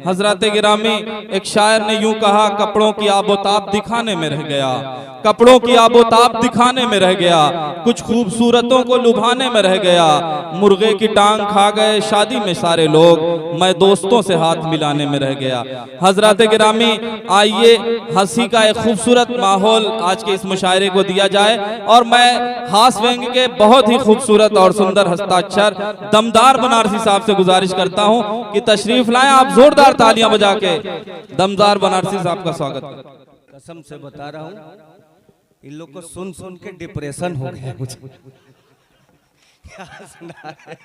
हजरत गिरामी एक शायर ने यूं कहा, कपड़ों की आबोताब दिखाने में रह गया, कपड़ों की आबोताब दिखाने में रह गया, कुछ खूबसूरतों को लुभाने में रह गया, मुर्गे की टांग खा गए शादी में सारे लोग, मैं दोस्तों से हाथ मिलाने में रह गया। हजरत गिरामी आइए हंसी का एक खूबसूरत माहौल आज के इस मुशायरे को दिया जाए और मैं हास व्यंग के बहुत ही खूबसूरत और सुंदर हस्ताक्षर दमदार बनारसी साहब से गुजारिश करता हूं कि तशरीफ लाएं। आप जोरदार तालियां बजा के दमदार बनारसी साहब का स्वागत करें। कसम से बता रहा हूं, इन लोग को सुन सुन के डिप्रेशन हो गया मुझे। क्या सुना है?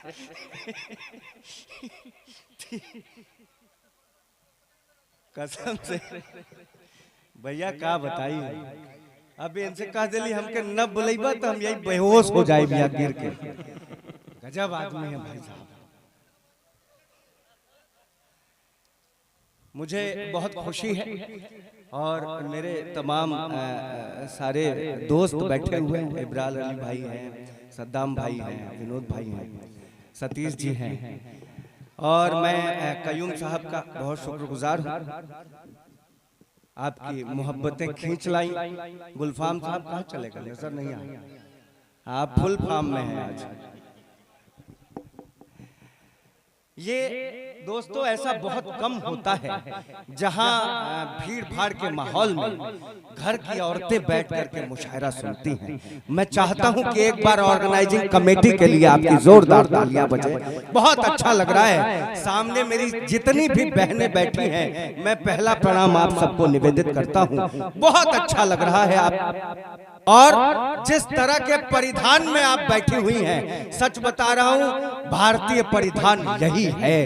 कसम से भैया का बताई, अब इनसे कह दिली हमके न बुलाइबा तो हम यही बेहोश हो जाए भैया गिर के। गजब आदमी है भाई साहब। मुझे बहुत खुशी है और मेरे तमाम सारे दोस्त बैठे हुए हैं। इब्राल अली भाई हैं, सद्दाम भाई हैं, विनोद भाई हैं, सतीश जी हैं और मैं कयूम साहब का बहुत शुक्रगुजार हूँ। आपकी मोहब्बतें खींच लाई। गुलफाम साहब कहाँ चले गए, नजर नहीं आए। आप फुल फार्म में हैं आज। ये दोस्तों ऐसा बहुत कम होता है जहां भीड़ भाड़ के माहौल में घर की औरतें बैठ करके मुशायरा सुनती हैं। मैं चाहता हूं कि एक बार ऑर्गेनाइजिंग कमेटी के लिए आपकी जोरदार तालियां बजे। बहुत अच्छा लग रहा है। सामने मेरी जितनी भी बहनें बैठी हैं, मैं पहला प्रणाम आप सबको निवेदित करता हूं। बहुत अच्छा लग रहा है आप और जिस तरह के परिधान में आप बैठी हुई हैं, सच बता रहा हूं, भारतीय परिधान यही है,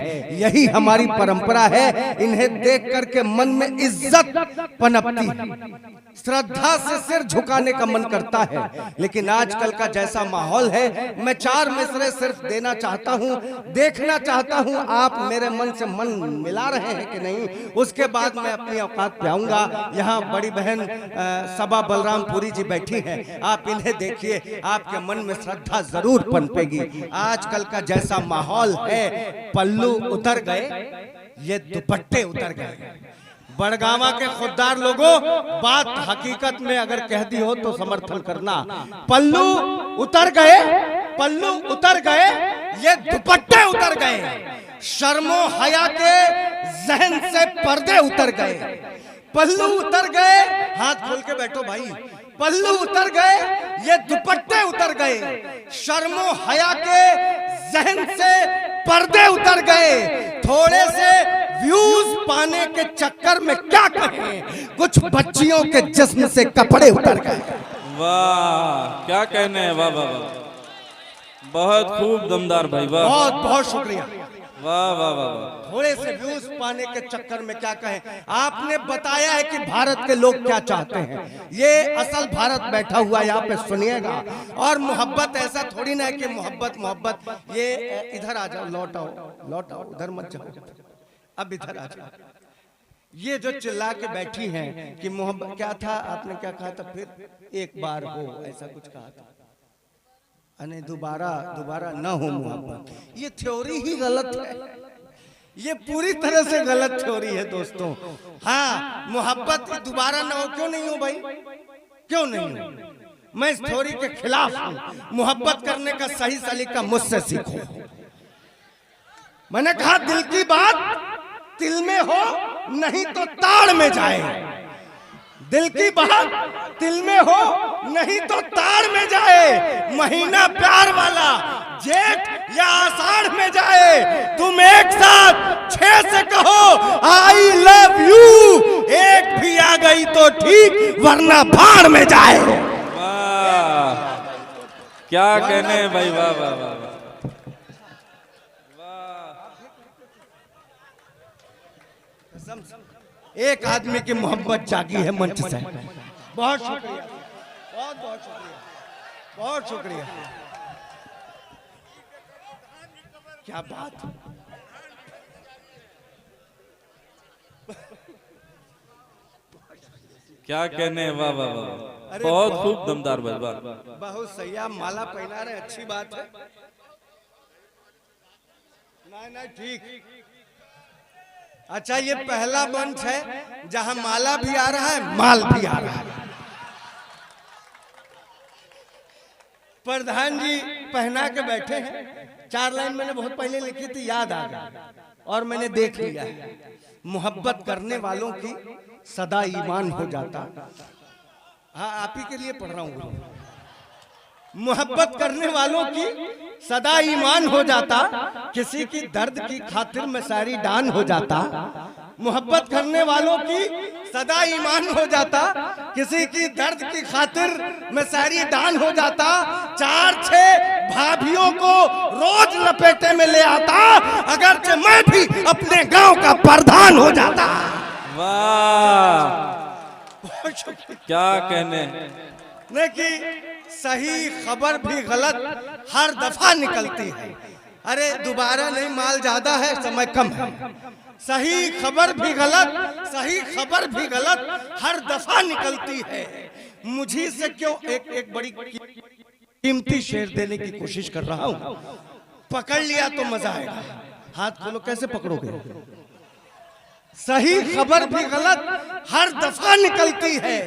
यही हमारी परंपरा है। इन्हें देख करके मन में इज्जत पनपती है, श्रद्धा से सिर झुकाने का मन करता है। लेकिन आजकल का जैसा माहौल है, मैं चार मिसरे सिर्फ देना चाहता हूं, देखना चाहता हूं आप मेरे मन से मन मिला रहे हैं कि नहीं। उसके बाद मैं अपनी औकात पे आऊंगा। यहाँ बड़ी बहन सबा बलरामपुरी जी बैठी हैं, आप इन्हें देखिए, आपके मन में श्रद्धा जरूर पनपेगी। आजकल का जैसा माहौल है, पल्लू उतर गए, ये दुपट्टे उतर गए। बड़गामा के खुददार लोगों, बात हकीकत में अगर कह दी हो तो समर्थन करना। पल्लू उतर गए, पल्लू उतर गए, ये दुपट्टे उतर गए। शर्मो हया के जहन से पर्दे उतर गए। पल्लू उतर गए, हाथ खोल के बैठो भाई। पल्लू उतर गए, ये दुपट्टे उतर गए। शर्मो हया के जहन से पर्दे उतर गए। थोड़े से व्यूज पाने के चक्कर में क्या कहें, कुछ बच्चियों के जिस्म से कपड़े उतर गए। वाह क्या कहने हैं, वाह वाह वाह, बहुत खूब दमदार भाई, वाह बहुत बहुत शुक्रिया। वाह वाह वाह। थोड़े से व्यूज पाने के चक्कर में क्या कहें। आपने बताया है कि भारत के लोग क्या चाहते हैं, ये असल भारत बैठा हुआ यहाँ पे सुनिएगा। और मोहब्बत ऐसा थोड़ी ना है कि मोहब्बत मोहब्बत, ये इधर आ जाओ, लौट आओ, लौट आओ, उधर मत जाओ, अब इधर आ जाओ। ये जो चिल्ला के बैठी हैं कि मोहब्बत, क्या था आपने क्या कहा था फिर, एक बार हो, ऐसा कुछ कहा था, अने दोबारा दोबारा न हो मोहब्बत। ये थ्योरी ही गलत है, ये पूरी तरह से गलत थ्योरी है दोस्तों। हाँ, मोहब्बत दोबारा न हो, क्यों नहीं हो भाई, क्यों नहीं हो। मैं इस थ्योरी के खिलाफ हूं। मोहब्बत करने का सही सलीका मुझसे सीखो। मैंने कहा दिल की बात दिल में हो, नहीं तो ताड़ में जाए। दिल की बात दिल में हो, नहीं तो ताड़ में जाए। महीना प्यार वाला जेठ या आषाढ़ में जाए, तुम एक साथ 6 से कहो आई लव यू। एक भी आ गई तो ठीक, वरना भाड़ में जाए। वाह क्या कहने हैं भाई, वाह वाह वाह। एक आदमी की मोहब्बत जागी है मंच से। बहुत शुक्रिया, बहुत बहुत शुक्रिया, बहुत शुक्रिया। क्या बात, क्या कहने, वाह वाह वाह, बहुत खूब दमदार भाई, वाह बहुत सही। आप माला पहना रहे, अच्छी बात है। नहीं नहीं ठीक, अच्छा, ये पहला मंच है जहां माला भी आ रहा है, माल भी आ रहा है। प्रधान जी पहना के बैठे हैं। 4 लाइन मैंने बहुत पहले लिखी थी, याद आ गया और मैंने देख लिया है। मोहब्बत करने वालों की सदा ईमान हो जाता। हाँ, आप ही के लिए पढ़ रहा हूँ। मोहब्बत करने वालों की सदा ईमान हो जाता, किसी की दर्द की खातिर मैं सारी डान हो जाता। मोहब्बत करने वालों की सदा ईमान हो जाता, किसी की दर्द की खातिर मैं सारी डान हो जाता। 4-6 भाभियों को रोज लपेटे में ले आता, अगरचे मैं भी अपने गांव का प्रधान हो जाता। वाह, क्या कहने। नहीं कि सही खबर भी गलत हर दफा निकलती है। अरे दोबारा नहीं, माल ज्यादा है, समय कम है। सही खबर भी गलत, सही खबर भी गलत हर दफा निकलती है। मुझे से क्यों एक बड़ी कीमती शेर देने की कोशिश कर रहा हूं। पकड़ लिया तो मजा आएगा। हाथ खोलो, कैसे पकड़ोगे? सही खबर भी गलत हर दफा निकलती है।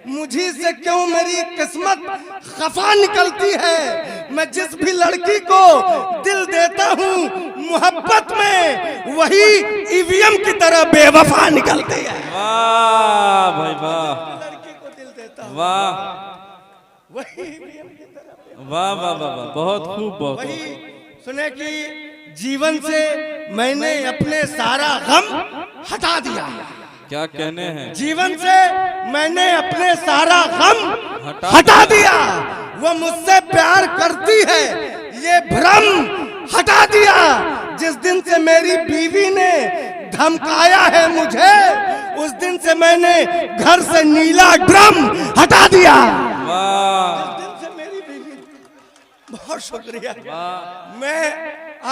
मुझे से क्यों मेरी किस्मत खफा निकलती है। मैं जिस भी लड़की को दिल देता हूँ मोहब्बत में, वही ईवीएम की तरह बेवफा निकलती है। वाह भाई वाह, लड़की को दिल देता हूँ, वाह वही ईवीएम की तरह। वाह वाह वाह वाह, बहुत खूब, बहुत वही सुने कि जीवन से मैंने अपने सारा गम हटा दिया। क्या कहने हैं। जीवन से मैंने अपने सारा गम हटा दिया। वो मुझसे प्यार करती है ये भ्रम हटा दिया। जिस दिन से मेरी बीवी ने धमकाया है मुझे, उस दिन से मैंने घर से नीला ड्रम हटा दिया। वाह, जिस दिन से मेरी बीवी, बहुत शुक्रिया। मैं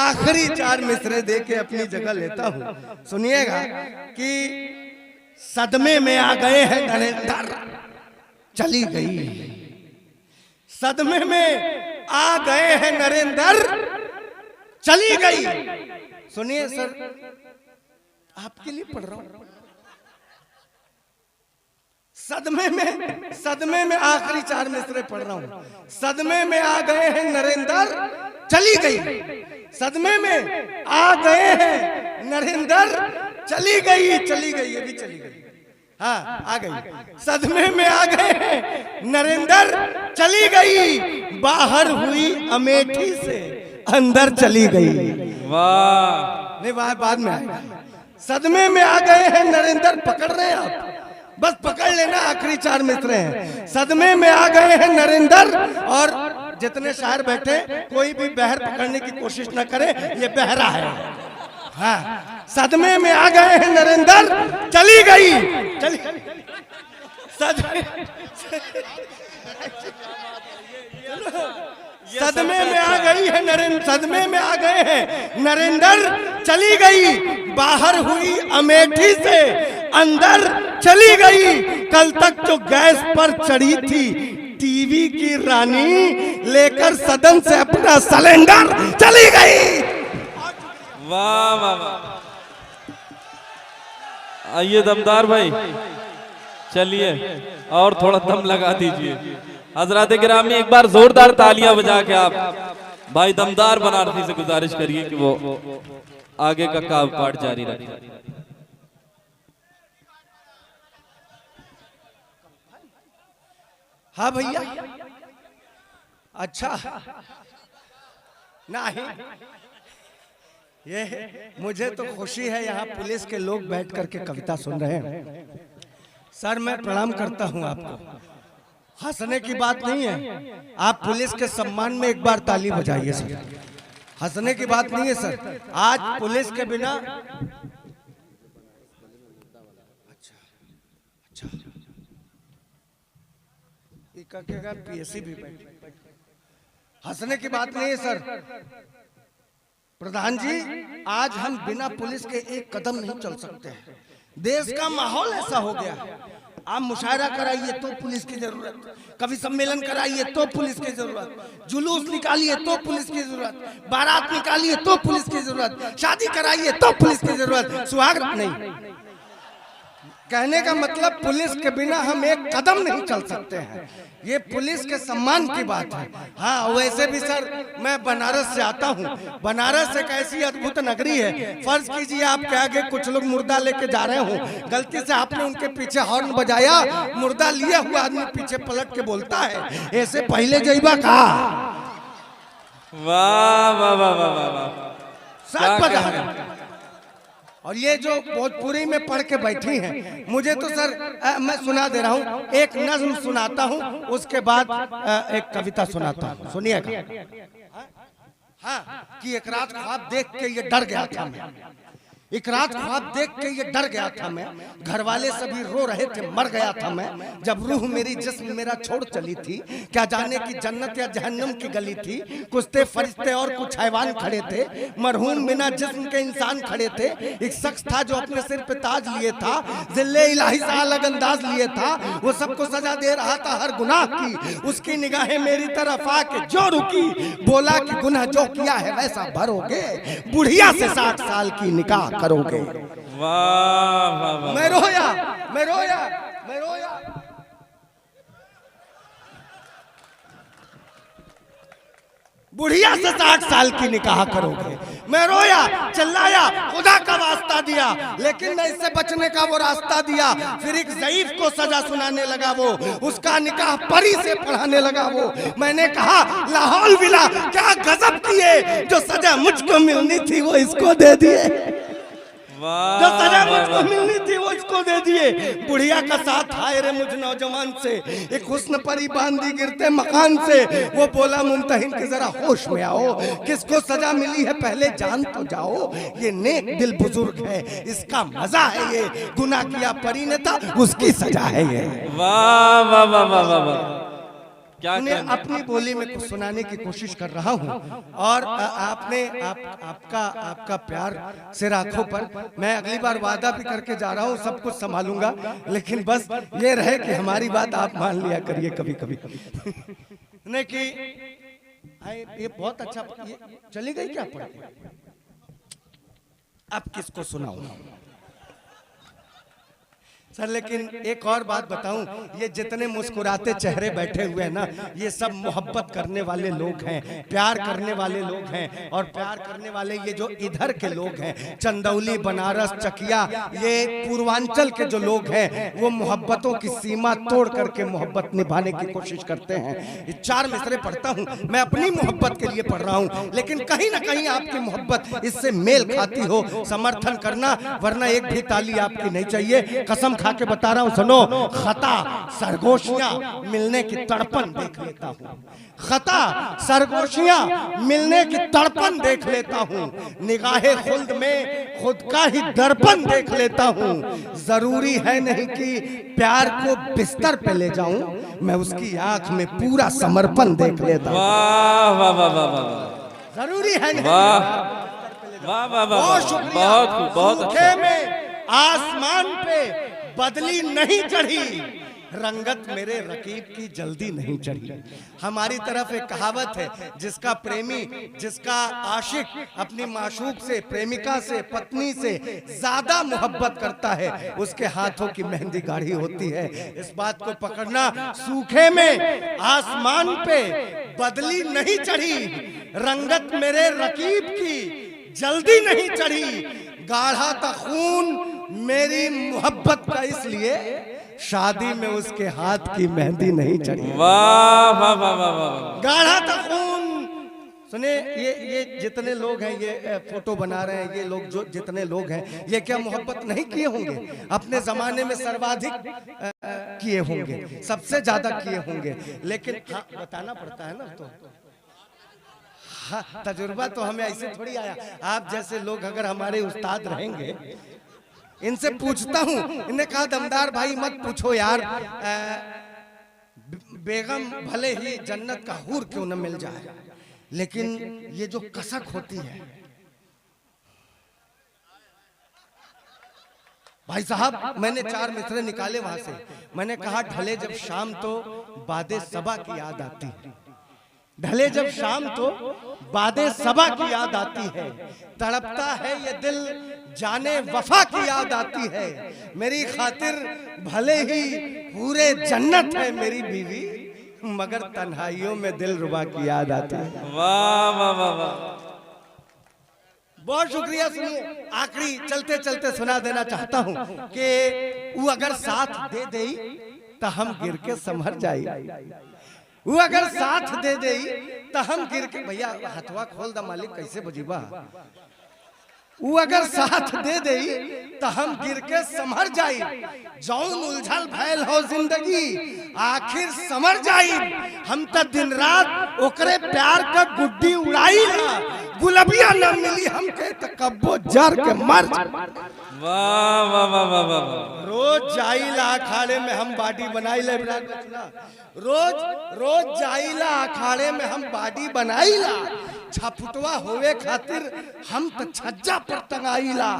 आखिरी 4 मिसरे दे के अपनी जगह लेता हूँ। सुनिएगा कि सदमे में आ गए हैं नरेंद्र, चली गई। सदमे में आ गए हैं नरेंद्र, चली गई। सुनिए सर, आपके लिए पढ़ रहा हूं। सदमे में आखिरी 4 मिसरे पढ़ रहा हूं। सदमे में आ गए हैं नरेंद्र, चली गई। सदमे में आ गए हैं नरेंद्र, चली गई। ये भी चली गई। हाँ, आ गई। सदमे में आ गए हैं नरेंद्र, चली गई। बाहर हुई अमेठी से अंदर चली गई। वाह, नहीं, वहां बाद में आएगा। सदमे में आ गए हैं नरेंद्र, पकड़ रहे हैं आप, बस पकड़ लेना। आखिरी 4 मिसरे हैं। सदमे में आ गए हैं नरेंद्र, और जितने शायर बैठे कोई भी बहर पकड़ने की कोशिश न करे, ये बहरा है। हाँ, सदमे में आ गए हैं नरेंद्र, चली गई। सदमे में आ गई है नरेंद्र, सदमे में आ गए हैं नरेंद्र, चली गई। बाहर हुई अमेठी से अंदर चली गई। कल तक जो गैस पर चढ़ी थी टीवी की रानी, लेकर सदन से अपना सिलेंडर चली गई। वाह वाह वाह। आइए दमदार भाई, चलिए और थोड़ा दम लगा दीजिए। हजरात गिरामी, एक बार जोरदार तालियां बजा के आप भाई दमदार बनारसी से गुजारिश करिए कि वो आगे का काम पाठ जारी रखें। हाँ भैया, अच्छा नहीं, ये मुझे तो खुशी है यहाँ पुलिस के लोग बैठ करके कविता सुन रहे हैं। सर मैं प्रणाम करता हूँ आपको। हंसने की बात नहीं है, आप पुलिस के सम्मान में एक बार ताली बजाइए सर। हंसने की बात नहीं है सर, आज पुलिस के बिना। अच्छा, पीएससी भी बैठे। हंसने की बात नहीं है सर। प्रधान जी, आज हम बिना पुलिस के एक कदम नहीं चल सकते हैं। देश का माहौल ऐसा हो गया है। आप मुशायरा कराइए तो पुलिस की जरूरत, कवि सम्मेलन कराइए तो पुलिस की जरूरत, जुलूस निकालिए तो पुलिस की जरूरत, बारात निकालिए तो पुलिस की जरूरत, शादी कराइए तो पुलिस की जरूरत, सुहाग नहीं। कहने का मतलब पुलिस के बिना हम एक कदम नहीं चल सकते हैं, ये पुलिस के सम्मान की बात है। हाँ, वैसे भी सर मैं बनारस से आता हूँ, बनारस एक ऐसी अद्भुत नगरी है, फर्ज कीजिए आपके आगे कुछ लोग मुर्दा लेके जा रहे हो, गलती से आपने उनके पीछे हॉर्न बजाया, मुर्दा लिया हुआ आदमी पीछे पलट के बोलता है ऐसे पहले जइबा का। वाह वाह वाह वाह वाह वाह, सच बता रहे। और ये जो भोजपुरी में पढ़ के बैठी हैं, मुझे तो सर मैं सुना दे रहा हूँ, एक नज्म सुनाता हूँ, उसके बाद एक कविता सुनाता हूँ, सुनिएगा। हाँ, कि एक रात ख्वाब देख के ये डर गया था मैं, एक रात ख्वाब देख के ये डर गया था मैं, घर वाले सभी रो रहे थे, मर गया था मैं, जब रूह मेरी जिस्म मेरा छोड़ चली थी, क्या जाने कि जन्नत या जहन्नम की गली थी, कुछ थे फरिश्ते और कुछ हैवान खड़े थे, मरहूम बिना जिस्म के इंसान खड़े थे, एक शख्स था जो अपने सिर पे ताज लिए था, जिल्ले इलाही सा अलग अंदाज लिए था, वो सबको सजा दे रहा था हर गुनाह की, उसकी निगाहें मेरी तरफ आके जो रुकी, बोला कि गुनाह जो किया है वैसा भरोगे, बुढ़िया से 60 साल की निकाह करोगे। वाह वाह वाह, मैं रोया, मैं रोया, मैं रोया। बुढ़िया से 60 साल की निकाह करोगे। मैं रोया, चिल्लाया, खुदा का वास्ता दिया, लेकिन मैं इससे बचने का वो रास्ता दिया। फिर एक ज़ईफ को सजा सुनाने लगा वो, उसका निकाह परी से पढ़ाने लगा वो। मैंने कहा लाहौल विला क्या गजब किए, जो सजा मुझको मिलनी थी वो इसको दे दिए, जो सजा मुझको मिलनी थी वो इसको दे दिए। बुढ़िया का साथ हाय रे मुझ नौजवान से, एक हुस्न परी बांधी गिरते मकान से, वो बोला मुमतहिन के जरा होश में आओ, किसको सजा मिली है पहले जान तो जाओ, ये नेक दिल बुजुर्ग है इसका मजा है, ये गुनाह किया परी ने था उसकी सजा है ये। वाह वाह वाह वाह वाह वाह, क्या अपनी बोली में कुछ सुनाने की कोशिश कर रहा हूँ, और आपने आपका प्यार सिर आंखों पर। मैं अगली बार वादा भी करके जा रहा हूँ, सब कुछ संभालूंगा, लेकिन बस ये रहे कि हमारी बात आप मान लिया करिए कभी कभी। नहीं कि ये बहुत अच्छा, ये चली गई क्या पढ़, अब किसको सुनाऊं सर। लेकिन एक और बात बताऊं, ये जितने मुस्कुराते चेहरे बैठे हुए हैं ना, ये सब मोहब्बत करने वाले लोग हैं, प्यार करने वाले लोग हैं, और प्यार करने वाले ये जो इधर के लोग हैं, चंदौली, बनारस, चकिया, ये पूर्वांचल के जो लोग हैं, वो मोहब्बतों की सीमा तोड़ करके मोहब्बत निभाने की कोशिश करते हैं। ये 4 मिसरे पढ़ता हूँ, मैं अपनी मोहब्बत के लिए पढ़ रहा हूँ, लेकिन कहीं ना कहीं आपकी मोहब्बत इससे मेल खाती हो, समर्थन करना, वरना एक भी ताली आपकी नहीं चाहिए। कसम खा के बता रहा हूं, सुनो। खता सरगोशियां मिलने की तड़पन देख लेता हूं, खता सरगोशियां मिलने की तड़पन देख लेता हूं, निगाहे खुल्द में खुद का ही दर्पण देख लेता हूं। जरूरी है नहीं कि प्यार को बिस्तर पे ले जाऊं, मैं उसकी आंख में पूरा समर्पण देख लेता हूं। वाह वाह वाह वाह वाह, जरूरी है नहीं। वाह वाह वाह वाह, बहुत शुक्रिया। बहुत अच्छा। में आसमान पे बदली नहीं चढ़ी, रंगत मेरे रकीब की जल्दी नहीं चढ़ी। हमारी तरफ एक कहावत है, जिसका प्रेमी, जिसका आशिक अपनी माशूक से, प्रेमिका से, पत्नी से ज्यादा मोहब्बत करता है, उसके हाथों की मेहंदी गाढ़ी होती है। इस बात को पकड़ना। सूखे में आसमान पे बदली नहीं चढ़ी, रंगत मेरे रकीब की जल्दी नहीं चढ़ी, गाढ़ा था खून मेरी मोहब्बत का इसलिए शादी में उसके हाथ की मेहंदी नहीं चढ़ी। वाह वाह वाह वाह वाह, गाढ़ा था खून। सुने, ये जितने लोग हैं, ये फोटो बना रहे हैं, ये लोग जो जितने लोग हैं, ये क्या मोहब्बत नहीं किए होंगे? अपने जमाने में सर्वाधिक किए होंगे, सबसे ज्यादा किए होंगे, लेकिन हाँ, बताना पड़ता है ना। तो हाँ, तजुर्बा तो हमें ऐसे थोड़ी आया। आप जैसे लोग अगर हमारे उस्ताद रहेंगे, इनसे पूछता हूँ, इन्हें कहा दमदार भाई मत पूछो यार, बेगम भले ही जन्नत का हूर क्यों न मिल जाए, लेकिन ये जो कसक होती है, भाई साहब मैंने 4 मिसरे निकाले वहां से। मैंने कहा ढले जब शाम तो बादे सबा की याद आती है, ढले जब शाम तो बादे सबा की याद आती है, तड़पता है ये दिल जाने वफा की याद आती है, मेरी खातिर भले ही पूरे जन्नत है मेरी बीवी, मगर तन्हाइयों में दिल रुबा की याद आती है। वाह वाह वाह वाह, बहुत शुक्रिया। सुनिए आखिरी चलते चलते सुना देना चाहता हूँ कि वो अगर साथ दे दे तो हम गिर के संभर जाए, वो अगर साथ दे दे तो हम गिर के, भैया हथवा खोल द मालिक कैसे बजीबा, वो अगर साथ दे दे तो हम गिर के संभर जाई, जौन उलझल भैल हो जिंदगी आखिर समर जाई, हम तो दिन रात ओकरे प्यार का गुड्डी उड़ाई, गुलबिया न मिली हमके तो कब्बो जार के मर। वाह वाह वाह वाह वाह, रोज जाइला अखाड़े में हम बाडी बनाइला, रोज रोज जाइला अखाड़े में हम बाडी बनाइला, छपुटवा होवे खातिर हम तो छज्जा पर टंगाइला,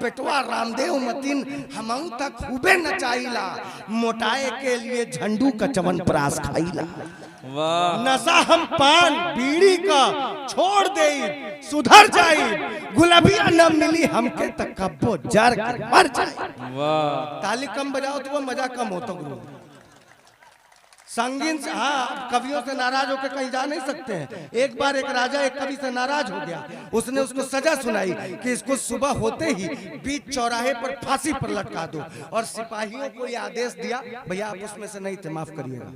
पेटवा रामदेव मतीन हमऊ तक खूबे नचाइला, मोटाए के लिए झंडू का चवनप्राश खाइला, वाह नशा हम पान बीड़ी का छोड़ दे सुधर जाई, गुलाबिया न मिली हमके तक कब्बो जार के मर जाए। वाह, ताली कम बजाओ तो वो मजा कम होता गुरु। संगीन से, हाँ कवियों से नाराज होकर कहीं जा नहीं सकते हैं। एक बार एक राजा एक कवि से नाराज हो गया, उसने उसको सजा सुनाई कि इसको सुबह होते ही बीच चौराहे पर फांसी पर लटका दो, और सिपाहियों को यह आदेश दिया, भैया आप उसमें से नहीं थे माफ करिएगा,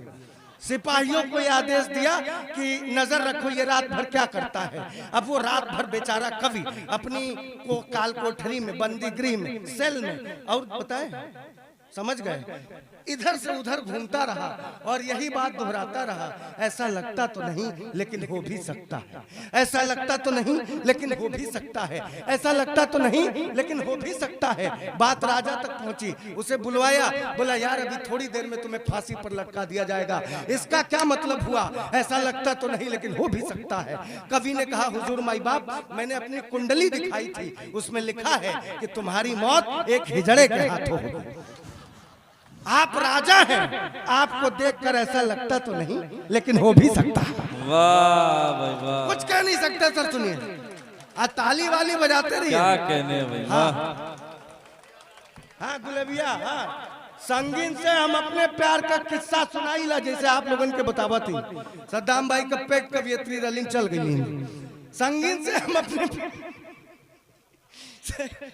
सिपाहियों को यह आदेश दिया कि नजर रखो ये रात भर क्या करता है। अब वो रात भर बेचारा कवि अपनी को काल कोठरी में, बंदी गृह में, सेल में, और बताए समझ गए, इधर से उधर घूमता रहा और यही बात दोहराता रहा, ऐसा लगता तो नहीं लेकिन हो भी सकता है, ऐसा लगता तो नहीं लेकिन हो भी सकता है, ऐसा लगता तो नहीं लेकिन हो भी सकता है। बात राजा तक पहुंची, उसे बुलवाया, बोला यार अभी थोड़ी देर में तुम्हें फांसी पर लटका दिया जाएगा, इसका क्या मतलब हुआ, ऐसा लगता तो नहीं लेकिन हो भी सकता है। कवि ने कहा हुजूर माई बाप, मैंने अपनी कुंडली दिखाई थी, उसमें लिखा है कि तुम्हारी मौत एक हिजड़े के हाथों होगी। आप राजा हैं, आपको देखकर ऐसा लगता तो नहीं लेकिन हो भी सकता है। वाह भाई वाह, कुछ कह नहीं सकते सर, सुनिए ताली वाली बजाते रहिए। क्या कहने भाई, वाह हाँ गुलबिया, हाँ संगीन से हम अपने प्यार का किस्सा सुनाई ला, जैसे आप लोगों के बतावा थी सद्दाम भाई का पेट कवियत्री रलिंग चल गई, संगीन से हम अपने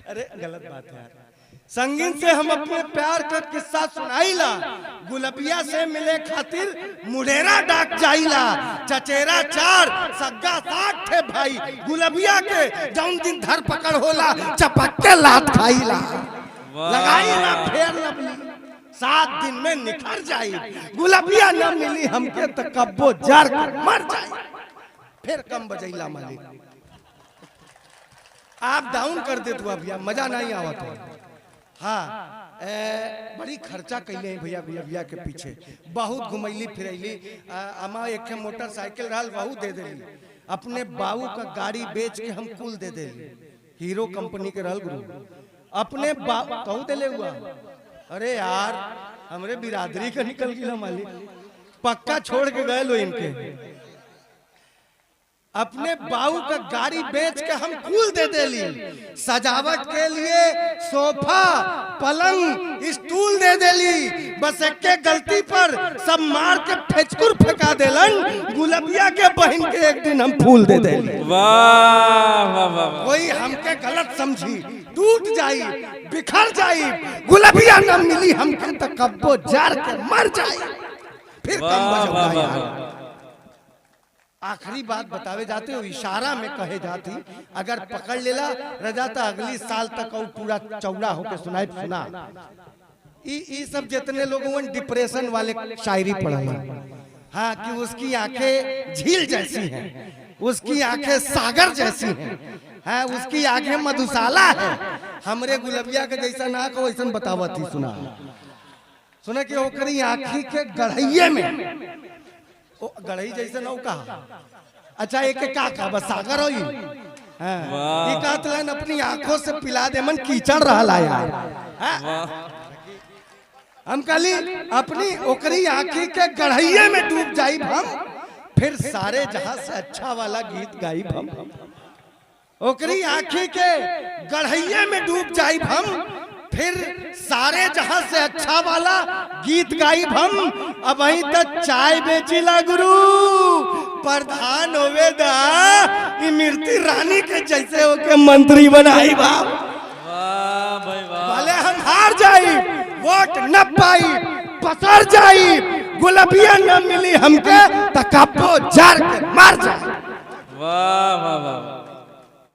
अरे गलत बात है यार, संगीन से हम अपने प्यार का किस्सा सुनाईला, गुलबिया से मिले खातिर मुडेरा डाक जाइला, चचेरा 4 सग्गा 60 थे भाई, गुलबिया के जौन दिन धर पकड़ होला चपक के लात खाइला, लगाईला फेर लबली 7 दिन में निखर जाई, गुलबिया न मिली हमके तो कब्बो जार कर मर जाई, फिर कम बजैला मालिक। आप डाउन कर दे तो भैया मजा नहीं आवत है। हाँ बड़ी खर्चा कैले हैं भैया गुलबिया के पीछे, बहुत घुमैली फिरैली, अमा एक मोटरसाइकिल रहल वहू दे देली, अपने बाबू का गाड़ी बेच के हम कुल दे देली, हीरो कंपनी के रहल गुरु, अपने कहू देले हुआ। अरे यार हमरे बिरादरी का निकल गया मालिक, पक्का छोड़ के गए लो इनके, अपने बाऊ का गाड़ी बेच के हम कुल दे देली, सजावट के लिए सोफा पलंग स्टूल दे देली, बस एक के गलती पर सब मार के फेचकुर फेंका देलन, गुलबिया के बहन के एक दिन हम फूल दे देली। वाह वाह वाह, कोई हमके गलत समझी, टूट जाई बिखर जाई, गुलबिया न मिली हमके तो कब्बो जार के मर जाई, फिर कम बजाऊंगा। आखिरी बात बतावे जाते हो, इशारा में कहे जाती, अगर पकड़ लेला रजाता अगली साल तक और पूरा चौड़ा होके सुनाई सुना। ई सब जितने लोगों ने डिप्रेशन वाले शायरी पढ़ा, हाँ कि उसकी आंखें झील जैसी हैं, उसकी आंखें सागर जैसी हैं, हाँ उसकी आंखें मधुशाला है, हमरे गुलबिया के जैसा ना को वैसा बतावा थी। सुना कि ओकरी आंखी के गढ़ैये में गढ़ई जैसे नौ कहा, अच्छा एक का कहा बस सागर हो, अपनी आंखों से पिला दे मन कीचड़ रहा यार। हम कली अपनी ओकरी आंखी के गढ़ैये में डूब जाई हम, फिर सारे जहां से अच्छा वाला गीत गाई हम। ओकरी आंखी के गढ़ैये में डूब जाई हम, फिर सारे जहां से अच्छा वाला गीत गाई हम। अब वहीं तक चाय बेचिला गुरु, प्रधान होवे दा इमरती रानी के जैसे होके मंत्री बनाई बाप। भले हम हार जाई, वोट न पाई, पसर जाई, गुलाबिया न मिली हमके, तकापो जार के मार जाए। वाह वाह वाह।